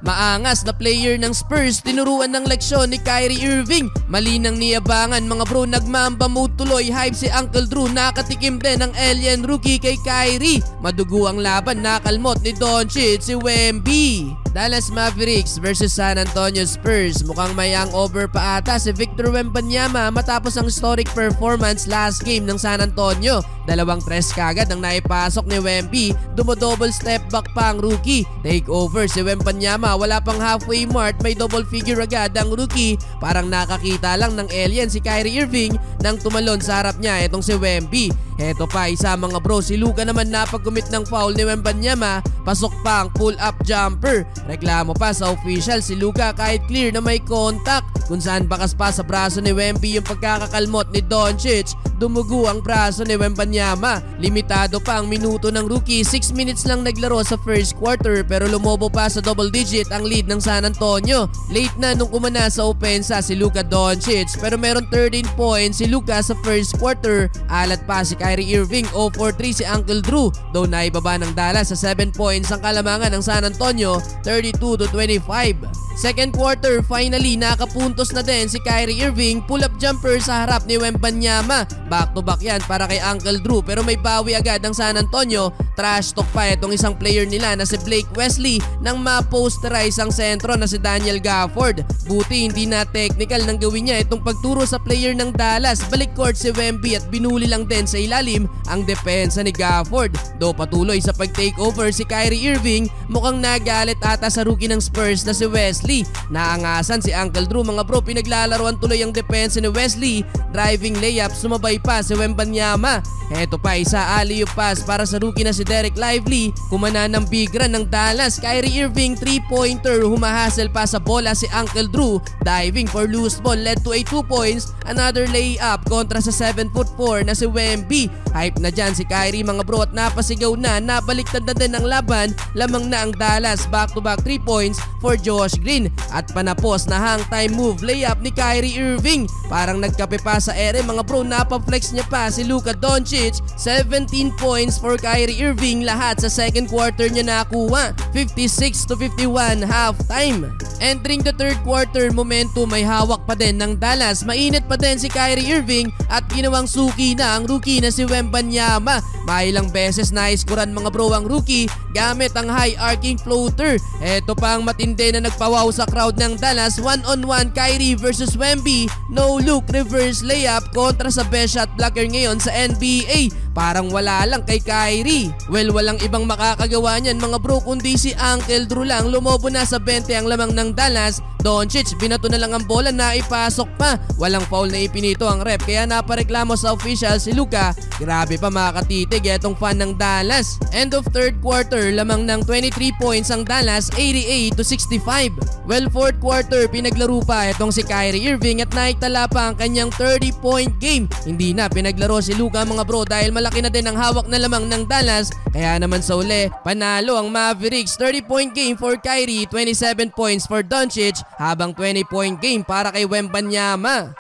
Maangas na player ng Spurs, tinuruan ng leksyon ni Kyrie Irving. Malinang niyabangan mga bro, nagmamba mode tuloy. Hype si Uncle Drew, nakatikim din ng alien rookie kay Kyrie. Madugo ang laban, nakalmot ni Doncic si Wemby. Dallas Mavericks versus San Antonio Spurs. Mukhang may hangover pa ata si Victor Wembanyama matapos ang historic performance last game ng San Antonio. 2 tres kagad ang naipasok ni Wemby, dumodouble step back pa ang rookie. Take over si Wembanyama, wala pang halfway mark, may double figure agad ang rookie. Parang nakakita lang ng alien si Kyrie Irving nang tumalon sa harap niya itong si Wemby. Heto pa isa mga bro, si Luka naman napag-commit ng foul ni Wembanyama, pasok pa ang pull-up jumper. Reklamo pa sa official si Luka kahit clear na may contact, kung saan bakas pa sa braso ni Wemby yung pagkakakalmot ni Doncic. Dumugo ang braso ni Wembanyama. Limitado pa ang minuto ng rookie, 6 minutes lang naglaro sa first quarter pero lumobo pa sa double digit ang lead ng San Antonio. Late na nung kumana sa opensa si Luka Doncic pero meron 13 points si Luka sa first quarter. Alat pa si Kyrie Irving, 0 for 3 si Uncle Drew. Though naibaba ng Dallas sa 7 points ang kalamangan ng San Antonio, 32-25. Second quarter, finally nakapuntos na din si Kyrie Irving, pull-up jumper sa harap ni Wembanyama. Back to back yan para kay Uncle Drew pero may bawi agad ang San Antonio. Trash talk pa itong isang player nila na si Blake Wesley nang ma-posterize ang sentro na si Daniel Gafford. Buti hindi na technical nang gawin niya itong pagturo sa player ng Dallas. Balik court si Wemby at binuli lang din sa ilalim ang depensa ni Gafford. Do patuloy sa pag-takeover si Kyrie Irving, mukhang nagalit ata sa rookie ng Spurs na si Wesley. Naangasan si Uncle Drew mga bro, pinaglalaroan tuloy ang depensa ni Wesley. Driving layup, sumabay pa si Wembanyama. Heto pa isa alley-oop pass para sa rookie na si Derek Lively. Kumana ng big run ng Dallas. Kyrie Irving 3-pointer, humahasel pa sa bola si Uncle Drew. Diving for loose ball led to a 2 points. Another layup kontra sa 7'4" na si Wemby. Hype na dyan si Kyrie mga bro at napasigaw na, nabaliktad na din ang laban. Lamang na ang Dallas, back-to-back 3 points for Josh Green. At panapos na hang time move layup ni Kyrie Irving. Parang nagkape pa sa ere mga bro, napaflex niya pa si Luka Doncic. 17 points for Kyrie Irving, lahat sa second quarter niya nakuha. 56-51 halftime. Entering the third quarter, momentum may hawak pa din ng Dallas. Mainit pa din si Kyrie Irving at ginawang suki na ang rookie na si Wembanyama. Mailang beses na-iskuran mga bro ang rookie gamit ang high arcing floater. Eto pa ang matindi na nagpawaw sa crowd ng Dallas. 1-on-1 Kyrie versus Wemby. No look reverse layup kontra sa best shot blocker ngayon sa NBA. Parang wala lang kay Kyrie. Well, walang ibang makakagawa niyan mga bro kundi si Uncle Drew lang. Lumobo na sa 20 ang lamang ng Dallas. Doncic, binato na lang ang bola, na ipasok pa. Walang foul na ipinito ang ref kaya napareklamo sa official si Luka. Grabe pa makatitig etong fan ng Dallas. End of third quarter, lamang ng 23 points ang Dallas, 88-65. Well, fourth quarter, pinaglaro pa itong si Kyrie Irving at naitala pa ang kanyang 30-point game. Hindi na pinaglaro si Luka mga bro dahil malaki na din ang hawak na lamang ng Dallas. Kaya naman sa uli, panalo ang Mavericks. 30-point game for Kyrie, 27 points for Doncic, habang 20-point game para kay Wembanyama.